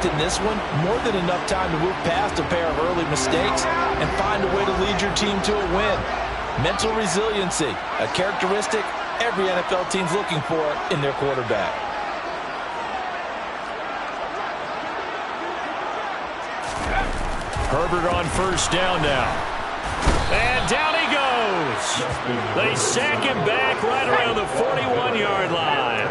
in this one, more than enough time to move past a pair of early mistakes and find a way to lead your team to a win. Mental resiliency, a characteristic every NFL team's looking for in their quarterback. Herbert on first down now. And down he goes. They sack him back right around the 41-yard line.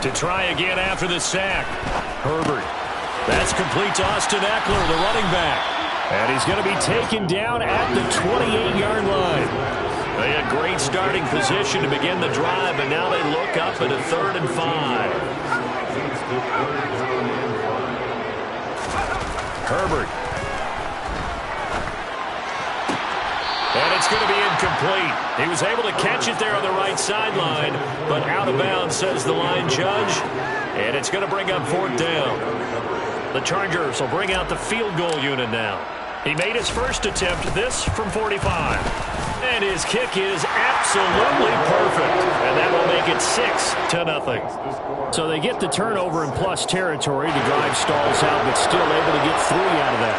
To try again after the sack. Herbert. That's complete to Austin Eckler, the running back. And he's going to be taken down at the 28-yard line. They had great starting position to begin the drive, but now they look up at a 3rd and 5. Herbert. And it's going to be incomplete. He was able to catch it there on the right sideline, but out of bounds, says the line judge. And it's going to bring up 4th down. The Chargers will bring out the field goal unit now. He made his first attempt, this from 45. And his kick is absolutely perfect. And that will make it 6-0. So they get the turnover in plus territory. The drive stalls out, but still able to get 3 out of that.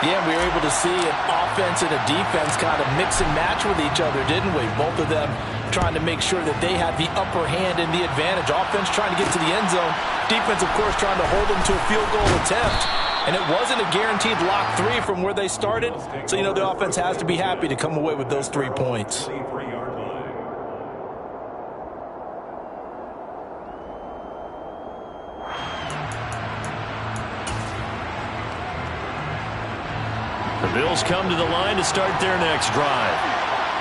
Yeah, we were able to see an offense and a defense kind of mix and match with each other, didn't we? Both of them trying to make sure that they had the upper hand and the advantage. Offense trying to get to the end zone. Defense, of course, trying to hold them to a field goal attempt. And it wasn't a guaranteed lock 3 from where they started. So, you know, the offense has to be happy to come away with those 3 points. The Bills come to the line to start their next drive.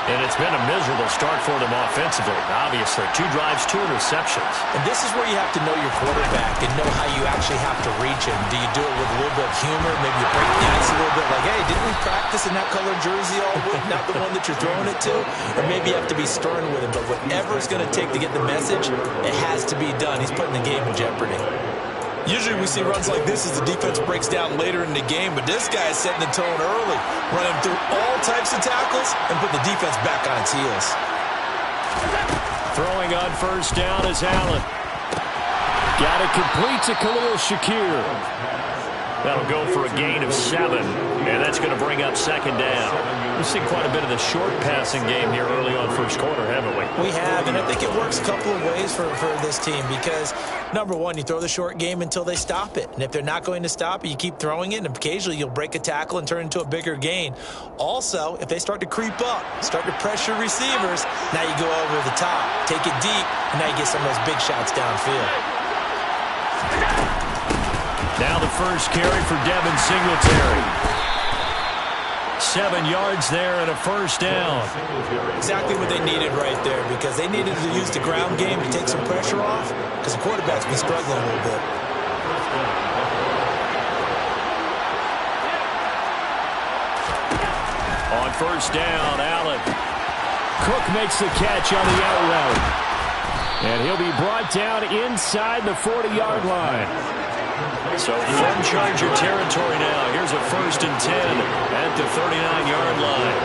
And it's been a miserable start for them offensively. Obviously, 2 drives, 2 interceptions. And this is where you have to know your quarterback and know how you actually have to reach him. Do you do it with a little bit of humor? Maybe you break the ice a little bit like, hey, didn't we practice in that colored jersey all week? Not the one that you're throwing it to? Or maybe you have to be stern with him. But whatever it's going to take to get the message, it has to be done. He's putting the game in jeopardy. Usually we see runs like this as the defense breaks down later in the game, but this guy is setting the tone early, running through all types of tackles and put the defense back on its heels. Throwing on first down is Allen. Got it complete to Khalil Shakir. That'll go for a gain of 7, and that's going to bring up 2nd down. We've seen quite a bit of the short passing game here early on first quarter, haven't we? We have, and I think it works a couple of ways for this team because, number one, you throw the short game until they stop it. And if they're not going to stop it, you keep throwing it, and occasionally you'll break a tackle and turn into a bigger gain. Also, if they start to creep up, start to pressure receivers, now you go over the top, take it deep, and now you get some of those big shots downfield. Now the first carry for Devin Singletary. 7 yards there and a first down. Exactly what they needed right there because they needed to use the ground game to take some pressure off because the quarterback's been struggling a little bit. On first down, Allen. Cook makes the catch on the out route. And he'll be brought down inside the 40-yard line. So from Charger territory now. Here's a 1st and 10 at the 39-yard line.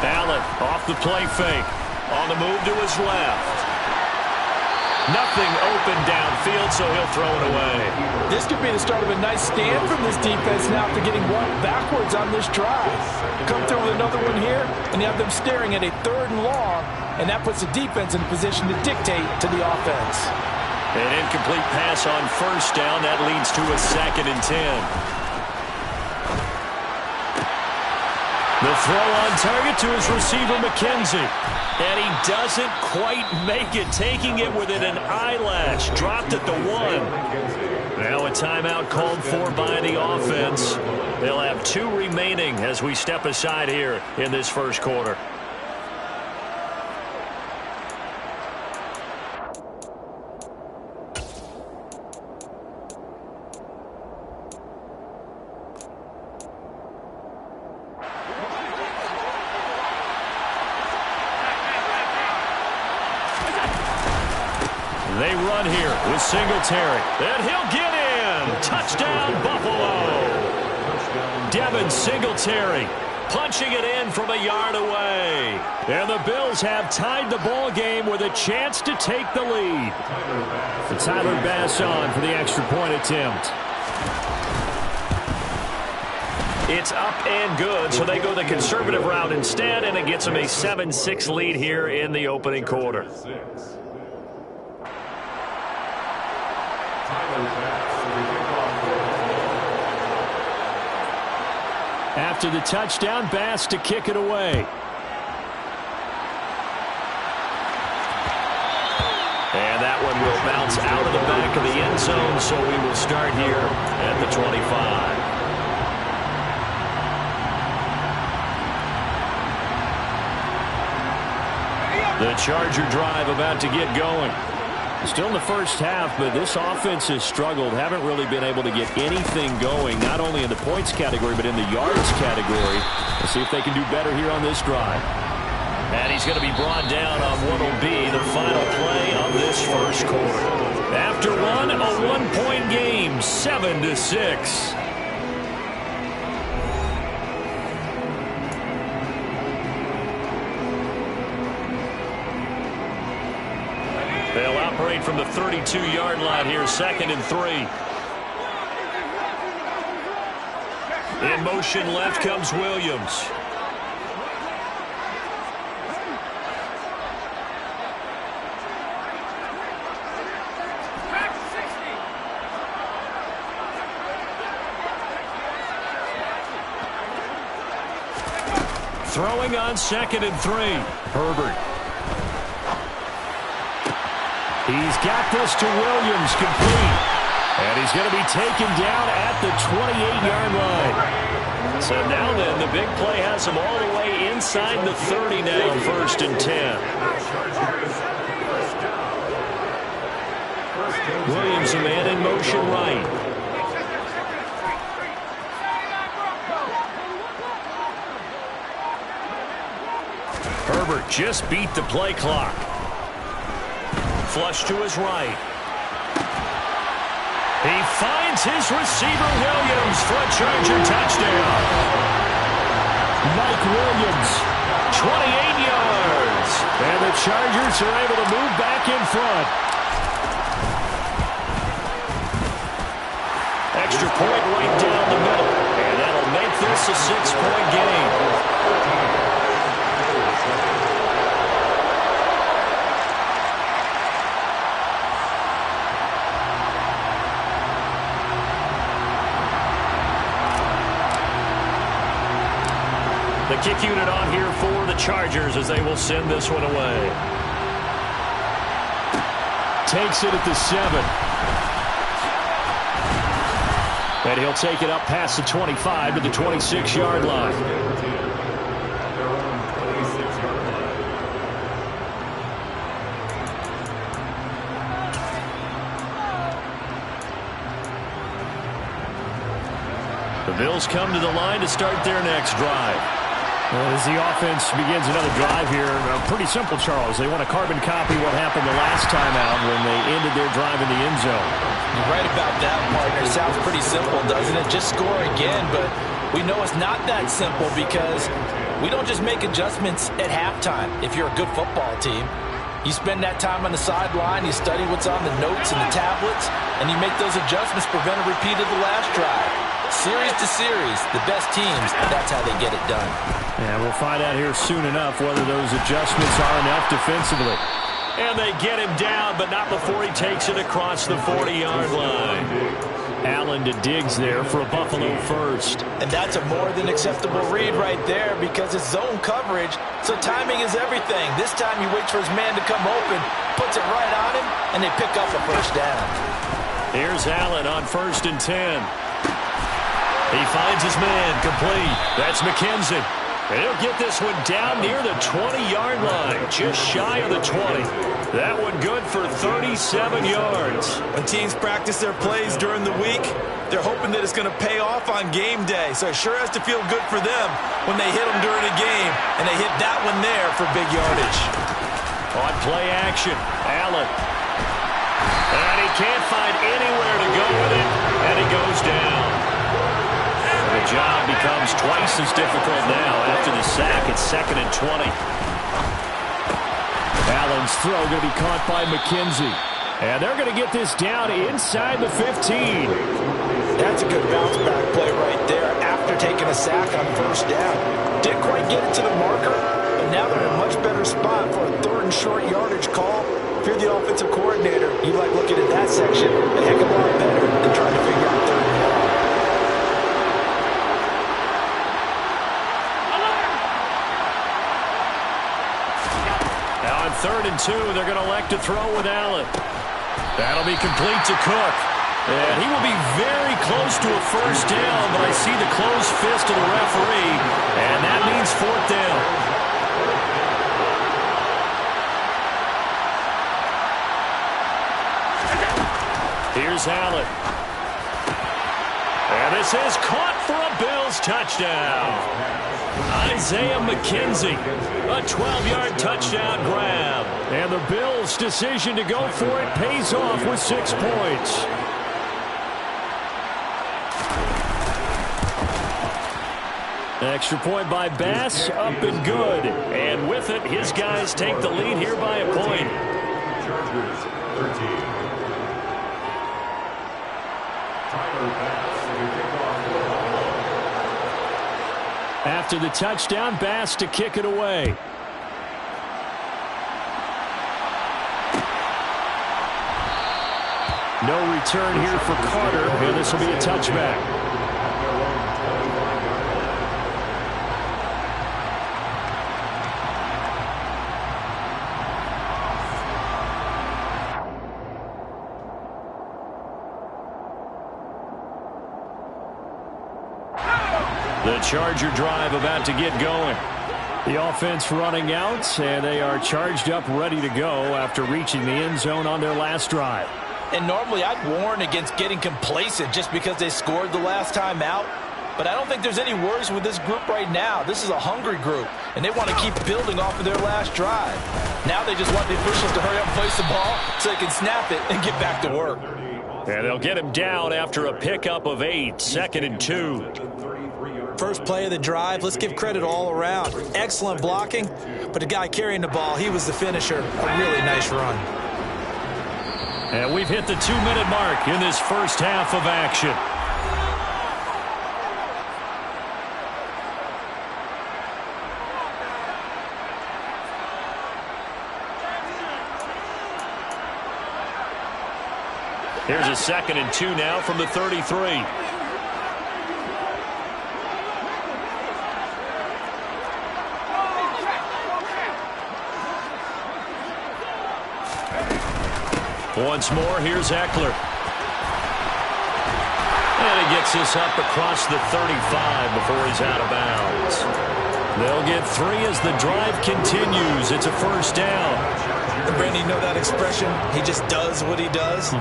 Allen off the play fake. On the move to his left. Nothing open downfield, so he'll throw it away. This could be the start of a nice stand from this defense now after getting walked backwards on this drive. Come through with another one here, and you have them staring at a 3rd and long, and that puts the defense in a position to dictate to the offense. An incomplete pass on first down. That leads to a 2nd and 10. The throw on target to his receiver, McKenzie. And he doesn't quite make it, taking it within an eyelash. Dropped at the 1. Now a timeout called for by the offense. They'll have 2 remaining as we step aside here in this first quarter. They run here with Singletary. And he'll get in. Touchdown, Buffalo. Devin Singletary punching it in from a yard away. And the Bills have tied the ball game with a chance to take the lead. So Tyler Bass on for the extra point attempt. It's up and good, so they go the conservative route instead, and it gets them a 7-6 lead here in the opening quarter. After the touchdown, Bass to kick it away. And that one will bounce out of the back of the end zone, so we will start here at the 25. The Charger drive about to get going. Still in the first half, but this offense has struggled. Haven't really been able to get anything going, not only in the points category, but in the yards category. Let's see if they can do better here on this drive. And he's going to be brought down on what will be the final play of this first quarter. After one, a one-point game, 7-6. They'll operate from the 32-yard line here, 2nd and 3. In motion left comes Williams. Throwing on 2nd and 3. Herbert. He's got this to Williams, complete. And he's going to be taken down at the 28-yard line. So now then, the big play has him all the way inside the 30 now, 1st and 10. Williams, a man in motion right. Herbert just beat the play clock. Flush to his right. He finds his receiver, Williams, for a Charger touchdown. Mike Williams, 28 yards. And the Chargers are able to move back in front. Extra point right down the middle. And that'll make this a 6-point game. The kick unit on here for the Chargers as they will send this one away. Takes it at the 7. And he'll take it up past the 25 to the 26-yard line. The Bills come to the line to start their next drive. Well, as the offense begins another drive here, pretty simple, Charles. They want to carbon copy what happened the last time out when they ended their drive in the end zone. You're right about that, partner. Sounds pretty simple, doesn't it? Just score again, but we know it's not that simple because we don't just make adjustments at halftime if you're a good football team. You spend that time on the sideline, you study what's on the notes and the tablets, and you make those adjustments, prevent a repeat of the last drive. Series to series, the best teams, that's how they get it done. And we'll find out here soon enough whether those adjustments are enough defensively. And they get him down, but not before he takes it across the 40-yard line. Allen to Diggs there for a Buffalo first. And that's a more than acceptable read right there because it's zone coverage, so timing is everything. This time he waits for his man to come open, puts it right on him, and they pick up a first down. Here's Allen on 1st and 10. He finds his man, complete. That's McKenzie. And he'll get this one down near the 20-yard line, just shy of the 20. That one good for 37 yards. When teams practice their plays during the week, they're hoping that it's going to pay off on game day. So it sure has to feel good for them when they hit them during a game, and they hit that one there for big yardage. On play action, Allen. And he can't find anywhere to go with it, and he goes down. The job becomes twice as difficult now. After the sack, it's 2nd and 20. Allen's throw going to be caught by McKenzie. And they're going to get this down inside the 15. That's a good bounce back play right there after taking a sack on 1st down. Didn't quite get it to the marker, but now they're in a much better spot for a 3rd and short yardage call. If you're the offensive coordinator, you like looking at that section a heck of a lot better than trying to figure out 3rd and long. Now on 3rd and 2, they're going to elect to throw with Allen. That'll be complete to Cook. And he will be very close to a 1st down, but I see the closed fist of the referee, and that means 4th down. Here's Allen. And this is caught for a Bills touchdown. Isaiah McKenzie, a 12-yard touchdown grab. And the Bills' decision to go for it pays off with 6 points. Extra point by Bass, up and good. And with it, his guys take the lead here by a point. Chargers 13. After the touchdown, Bass to kick it away. No return here for Carter, and this will be a touchback. The Charger drive about to get going. The offense running out, and they are charged up, ready to go after reaching the end zone on their last drive. And normally I'd warn against getting complacent just because they scored the last time out. But I don't think there's any worries with this group right now. This is a hungry group, and they want to keep building off of their last drive. Now they just want the officials to hurry up and place the ball so they can snap it and get back to work. And they'll get him down after a pickup of 8, 2nd and 2. First play of the drive, let's give credit all around. Excellent blocking, but the guy carrying the ball, he was the finisher. A really nice run. And we've hit the 2-minute mark in this first half of action. Here's a 2nd and 2 now from the 33. Once more, here's Eckler. And he gets this up across the 35 before he's out of bounds. They'll get 3 as the drive continues. It's a 1st down. Brandon, you know that expression? He just does what he does.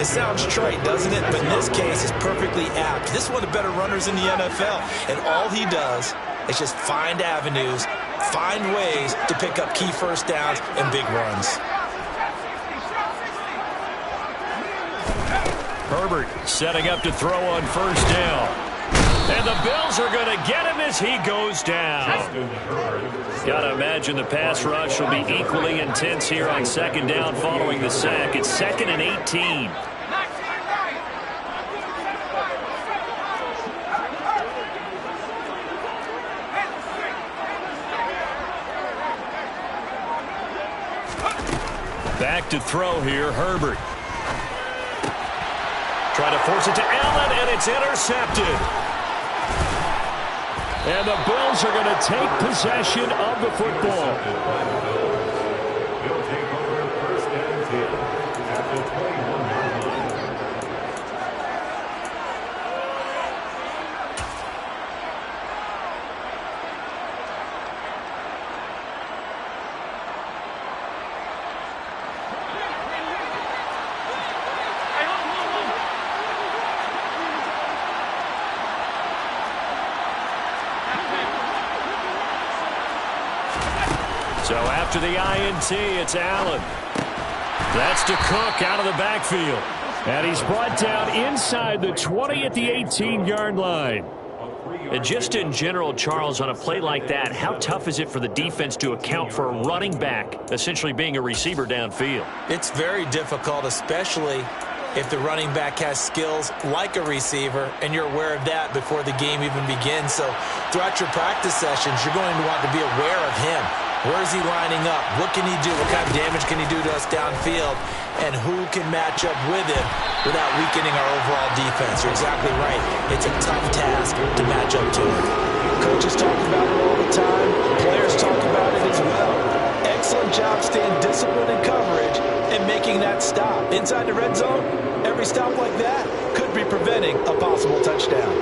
It sounds trite, doesn't it? But in this case, it's perfectly apt. This is one of the better runners in the NFL. And all he does is just find avenues, find ways to pick up key 1st downs and big runs. Herbert setting up to throw on 1st down. And the Bills are going to get him as he goes down. Got to imagine the pass rush will be equally intense here on 2nd down following the sack. It's 2nd and 18. Back to throw here, Herbert. Trying to force it to Allen, and it's intercepted. And the Bills are going to take possession of the football. He'll take over 1st and 10 at the 21-yard line. So after the INT, it's Allen. That's to Cook out of the backfield. And he's brought down inside the 20 at the 18-yard line. And just in general, Charles, on a play like that, how tough is it for the defense to account for a running back essentially being a receiver downfield? It's very difficult, especially if the running back has skills like a receiver, and you're aware of that before the game even begins. So throughout your practice sessions, you're going to want to be aware of him. Where is he lining up? What can he do? What kind of damage can he do to us downfield? And who can match up with him without weakening our overall defense? You're exactly right. It's a tough task to match up to him. Coaches talk about it all the time. Players talk about it as well. Excellent job staying disciplined in coverage and making that stop. Inside the red zone, every stop like that could be preventing a possible touchdown.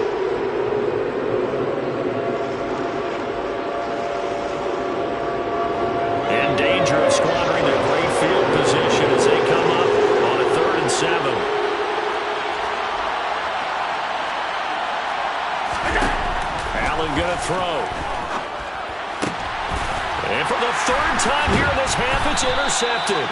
In danger of squandering their great field position as they come up on a 3rd and 7. Allen going to throw. And for the 3rd time here in this half, it's intercepted.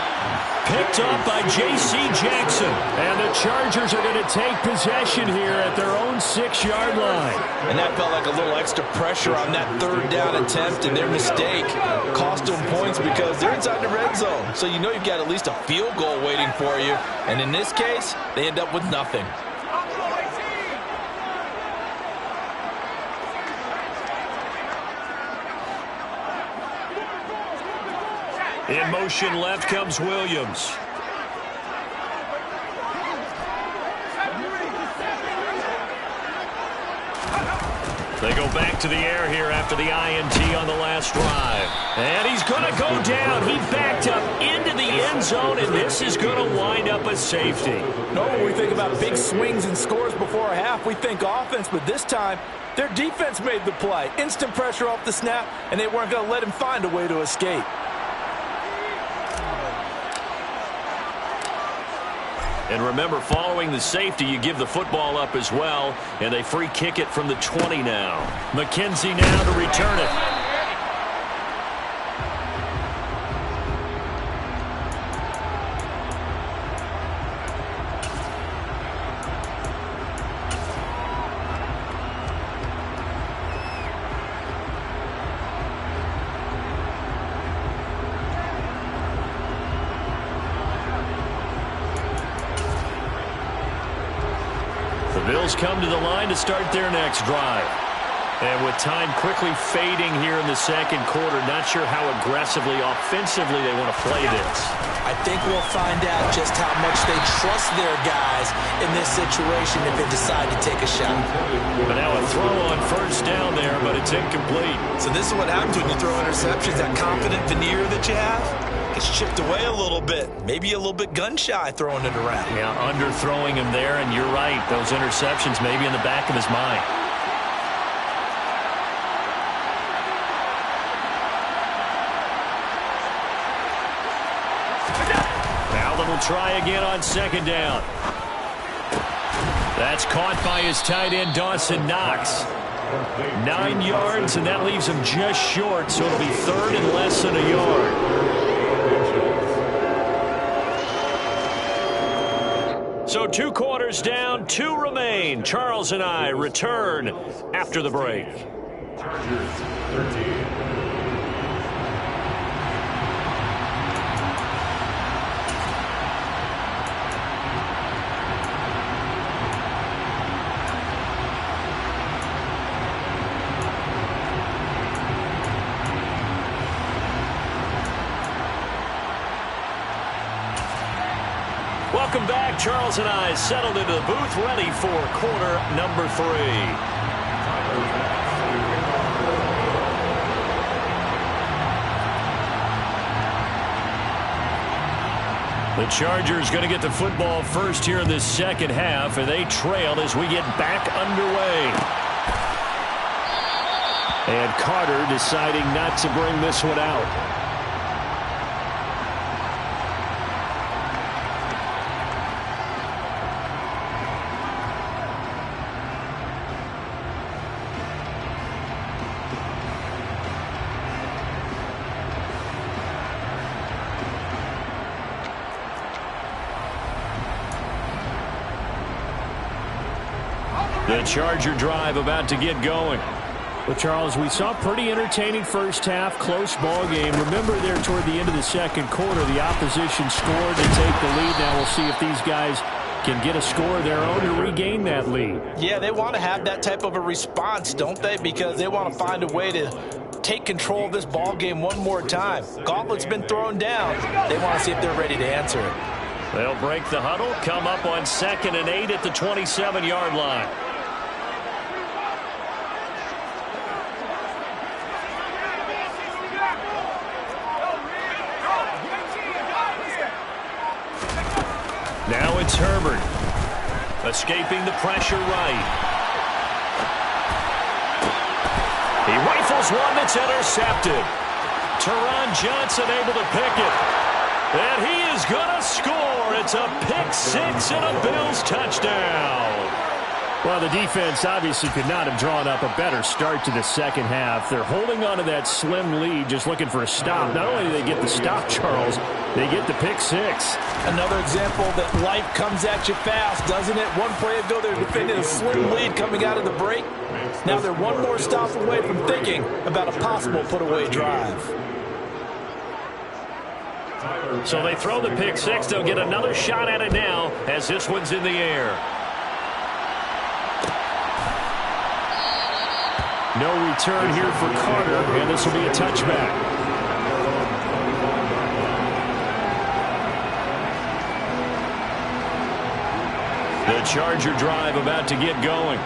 Picked up by J.C. Jackson. And the Chargers are going to take possession here at their own 6-yard line. And that felt like a little extra pressure on that 3rd down attempt, and their mistake cost them points because they're inside the red zone. So you know you've got at least a field goal waiting for you. And in this case, they end up with nothing. In motion left comes Williams. They go back to the air here after the INT on the last drive. And he's going to go down. He backed up into the end zone, and this is going to wind up a safety. No, when we think about big swings and scores before a half, we think offense, but this time, their defense made the play. Instant pressure off the snap, and they weren't going to let him find a way to escape. And remember, following the safety, you give the football up as well, and they free kick it from the 20 now. McKenzie now to return it. The Bills come to the line to start their next drive. And with time quickly fading here in the 2nd quarter, not sure how aggressively, offensively they want to play this. I think we'll find out just how much they trust their guys in this situation if they decide to take a shot. But now a throw on 1st down there, but it's incomplete. So this is what happens when you throw interceptions. That confident veneer that you have gets chipped away a little bit. Maybe a little bit gun-shy throwing it around. Yeah, underthrowing him there, and you're right. Those interceptions maybe in the back of his mind. Allen will try again on 2nd down. That's caught by his tight end, Dawson Knox. 9 yards, and that leaves him just short, so it'll be 3rd and less than a yard. So 2 quarters down, 2 remain. Charles and I return after the break. Chargers 13. Welcome back. Charles and I settled into the booth, ready for quarter number 3. The Chargers going to get the football first here in this 2nd half, and they trail as we get back underway. And Carter deciding not to bring this one out. The Charger drive about to get going. Well, Charles, we saw a pretty entertaining first half, close ball game. Remember there toward the end of the second quarter, the opposition scored to take the lead. Now we'll see if these guys can get a score of their own to regain that lead. Yeah, they want to have that type of a response, don't they? Because they want to find a way to take control of this ball game one more time. Gauntlet's been thrown down. They want to see if they're ready to answer it. They'll break the huddle, come up on 2nd and 8 at the 27-yard line. Now it's Herbert. Escaping the pressure right. He rifles one that's intercepted. Teron Johnson able to pick it. And he is going to score. It's a pick six and a Bills touchdown. Well, the defense obviously could not have drawn up a better start to the second half. They're holding on to that slim lead, just looking for a stop. Not only do they get the stop, Charles, they get the pick six. Another example that life comes at you fast, doesn't it? One play ago, they're defending a slim lead coming out of the break. Now they're one more stop away from thinking about a possible put-away drive. So they throw the pick six. They'll get another shot at it now as this one's in the air. No return here for Carter, and this will be a touchback. The Charger drive about to get going.